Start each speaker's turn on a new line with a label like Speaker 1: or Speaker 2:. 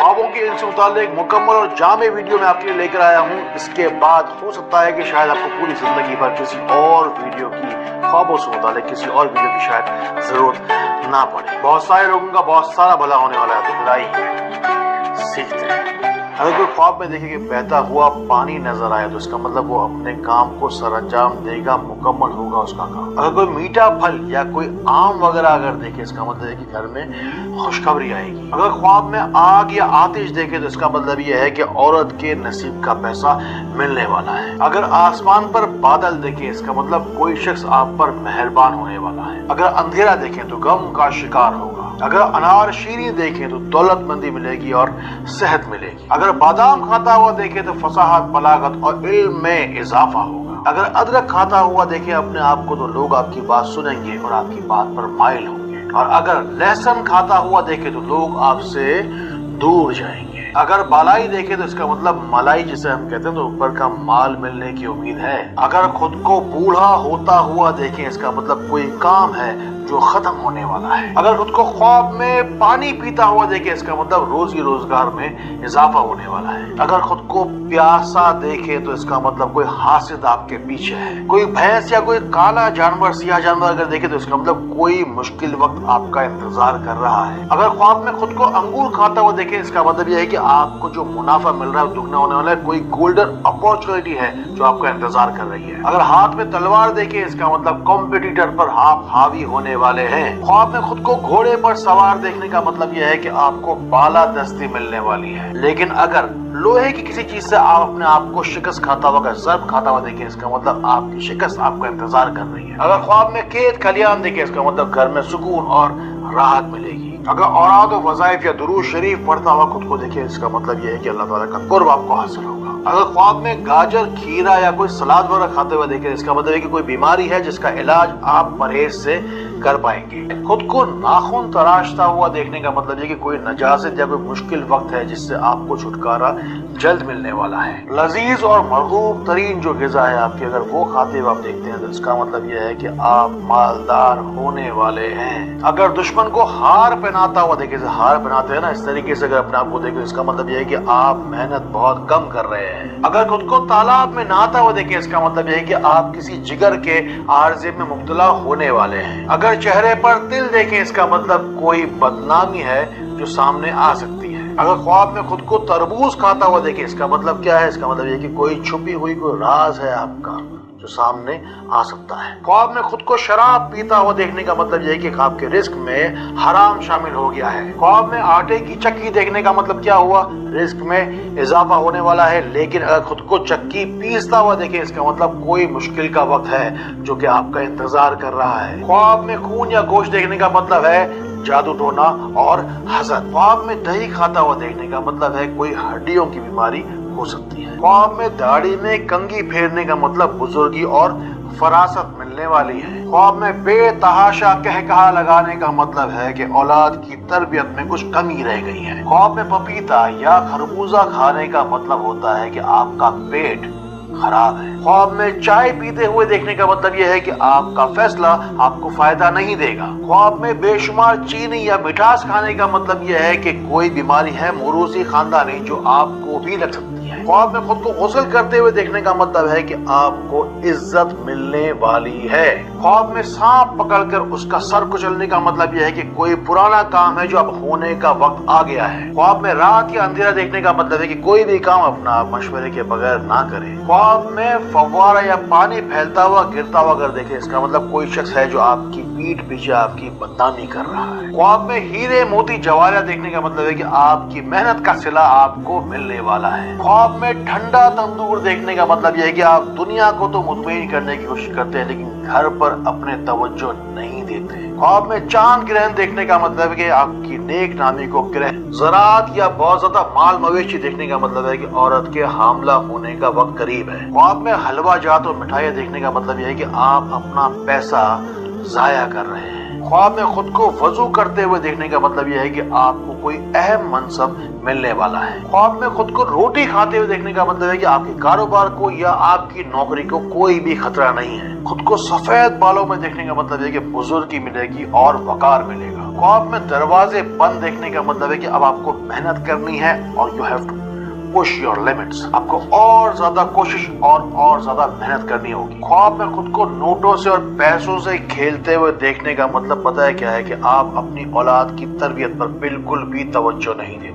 Speaker 1: ख्वाबों के इनसे मुताल्लिक मुकम्मल और जामे वीडियो मैं आपके लिए लेकर आया हूँ। इसके बाद हो सकता है कि शायद आपको पूरी जिंदगी भर किसी और वीडियो की, ख्वाबों से मुताल्लिक किसी और वीडियो की शायद जरूरत ना पड़े। बहुत सारे लोगों का बहुत सारा भला होने वाला है, तो फिर आइए सीखते हैं। अगर कोई ख्वाब में देखे कि बहता हुआ पानी नजर आए तो इसका मतलब वो अपने काम को सरअंजाम देगा, मुकम्मल होगा उसका काम। अगर कोई मीठा फल या कोई आम वगैरह अगर देखे, इसका मतलब है कि घर में खुशखबरी आएगी। अगर ख्वाब में आग या आतिश देखे तो इसका मतलब ये है कि औरत के नसीब का पैसा मिलने वाला है। अगर आसमान पर बादल देखे, इसका मतलब कोई शख्स आप पर मेहरबान होने वाला है। अगर अंधेरा देखें तो गम का शिकार होगा। अगर अनार शीरी देखें तो दौलतमंदी मिलेगी और सेहत मिलेगी। अगर बादाम खाता हुआ देखे तो फसाहत, बलागत और इल्म में इजाफा होगा। अगर अदरक खाता हुआ देखे अपने आप को तो लोग आपकी बात सुनेंगे और आपकी बात पर माइल होंगे। और अगर लहसुन खाता हुआ देखे तो लोग आपसे दूर जाएंगे। अगर बालाई देखे तो इसका मतलब मलाई जिसे हम कहते हैं तो ऊपर का माल मिलने की उम्मीद है। अगर खुद को बूढ़ा होता हुआ देखे, इसका मतलब कोई काम है जो खत्म होने वाला है। अगर खुद को ख्वाब में पानी पीता हुआ देखे, इसका मतलब रोजी रोजगार में इजाफा होने वाला है। अगर खुद को प्यासा देखे तो इसका मतलब कोई हासिद आपके पीछे है। कोई भैंस या कोई काला जानवर, सियाह जानवर अगर देखे तो इसका मतलब कोई मुश्किल वक्त आपका इंतजार कर रहा है। अगर ख्वाब में खुद को अंगूर खाता हुआ देखे, इसका मतलब यह है कि आपको जो मुनाफा मिल रहा है दुगना होने वाला है। कोई गोल्डन अपॉर्चुनिटी है जो आपका इंतजार कर रही है। अगर हाथ में तलवार देखे, इसका मतलब कॉम्पिटिटर पर आप हावी होने वाले हैं। ख्वाब में खुद को घोड़े पर सवार देखने का मतलब यह है कि आपको बालादस्ती मिलने वाली है। लेकिन अगर लोहे की किसी चीज से आप अपने आप को शिकस्त खाता हुआ, जर्ब खाता हुआ देखें, इसका मतलब आपकी शिकस्त आपका इंतजार कर रही है। अगर ख्वाब में खेत खलियान देखे, इसका मतलब घर में सुकून और राहत मिलेगी। अगर औराद और वज़ाइफ या दुरूद शरीफ पढ़ता हुआ खुद को देखे, इसका मतलब यह है कि अल्लाह ताला का कुर्ब आपको हासिल होगा। अगर ख्वाब में गाजर, खीरा या कोई सलाद वगैरह खाते हुए देखे, इसका मतलब है कि कोई बीमारी है जिसका इलाज आप परहेज से कर पाएंगे। खुद को नाखून तराशता हुआ देखने का मतलब है कि कोई नजासत या कोई मुश्किल वक्त है जिससे आपको छुटकारा जल्द मिलने वाला है। लजीज और मरगूब तरीन जो ग़िज़ा है आपकी, अगर वो खाते हुए आप देखते हैं तो इसका मतलब यह है कि आप मालदार होने वाले हैं। अगर दुश्मन को हार पहनाता हुआ देखे, हार पहनाते हैं ना, इस तरीके से अगर अपने आप को देखे, इसका मतलब यह है कि आप मेहनत बहुत कम कर रहे हैं। अगर खुद को तालाब में नहाता हुआ देखे, इसका मतलब यह है कि आप किसी जिगर के आर्जे में मुब्तला होने वाले हैं। अगर चेहरे पर तिल देखें, इसका मतलब कोई बदनामी है जो सामने आ सकती है। अगर ख्वाब में खुद को तरबूज खाता हुआ देखे, इसका मतलब क्या है? इसका मतलब ये कि कोई छुपी हुई कोई राज है आपका जो सामने आ सकता है। ख्वाब में खुद को शराब पीता हुआ देखने का मतलब यह है कि आपके रिस्क में हराम शामिल हो गया है। ख्वाब में आटे की चक्की देखने का मतलब क्या हुआ? रिस्क में इजाफा होने वाला है। लेकिन अगर खुद को चक्की पीसता हुआ देखे, इसका मतलब कोई मुश्किल का वक्त है जो कि आपका इंतजार कर रहा है। ख्वाब में खून या गोश्त देखने का मतलब है जादू टोना और हसद। ख्वाब में दही खाता हुआ देखने का मतलब है कोई हड्डियों की बीमारी हो सकती है। ख्वाब में दाढ़ी में कंघी फेरने का मतलब बुजुर्गी और फरासत मिलने वाली है। ख्वाब में बेतहाशा कहकहा लगाने का मतलब है कि औलाद की तरबियत में कुछ कमी रह गई है। ख्वाब में पपीता या खरबूजा खाने का मतलब होता है कि आपका पेट खराब है। ख्वाब में चाय पीते हुए देखने का मतलब यह है कि आपका फैसला आपको फायदा नहीं देगा। ख्वाब में बेशुमार चीनी या मिठास खाने का मतलब यह है कि कोई बीमारी है मोरूसी खानदानी जो आपको भी लग सकती है। ख्वाब में खुद को गुस्ल करते हुए देखने का मतलब है कि आपको इज्जत मिलने वाली है। ख्वाब में सांप पकड़कर उसका सर कुचलने का मतलब यह है कि कोई पुराना काम है जो अब होने का वक्त आ गया है। ख्वाब में रात या अंधेरा देखने का मतलब है कि कोई भी काम अपना मशवरे के बगैर ना करें। ख्वाब में फव्वारा या पानी फैलता हुआ गिरता हुआ अगर देखे, इसका मतलब कोई शख्स है जो आपकी पीठ पीछे आपकी बदनामी कर रहा है। ख्वाब में हीरे मोती जवाहरात देखने का मतलब है कि आपकी मेहनत का सिला आपको मिलने वाला है। ख्वाब में ठंडा तंदूर देखने का मतलब यह है कि आप दुनिया को तो मुतमईन करने की कोशिश करते हैं लेकिन घर पर अपने तवज्जो नहीं देते। ख्वाब में चांद ग्रहण देखने का मतलब है कि आपकी नेक नामी को ग्रहण। ज़राअत या बहुत ज्यादा माल मवेशी देखने का मतलब है कि औरत के हामला होने का वक्त करीब है। ख्वाब में हलवा जात और मिठाइयाँ देखने का मतलब यह है कि आप अपना पैसा जाया कर रहे हैं। ख्वाब में खुद को वजू करते हुए देखने का मतलब यह है कि आपको कोई अहम मनसब मिलने वाला है। ख्वाब में खुद को रोटी खाते हुए देखने का मतलब है कि आपके कारोबार को या आपकी नौकरी को कोई भी खतरा नहीं है। खुद को सफेद बालों में देखने का मतलब है कि बुजुर्गी मिलेगी और वकार मिलेगा। ख्वाब में दरवाजे बंद देखने का मतलब है कि अब आपको मेहनत करनी है और you have to push your limits. आपको और ज्यादा कोशिश और ज्यादा मेहनत करनी होगी। ख्वाब में खुद को नोटों से और पैसों से खेलते हुए देखने का मतलब पता है क्या है कि आप अपनी औलाद की तरबियत पर बिल्कुल भी तवज्जो नहीं देते।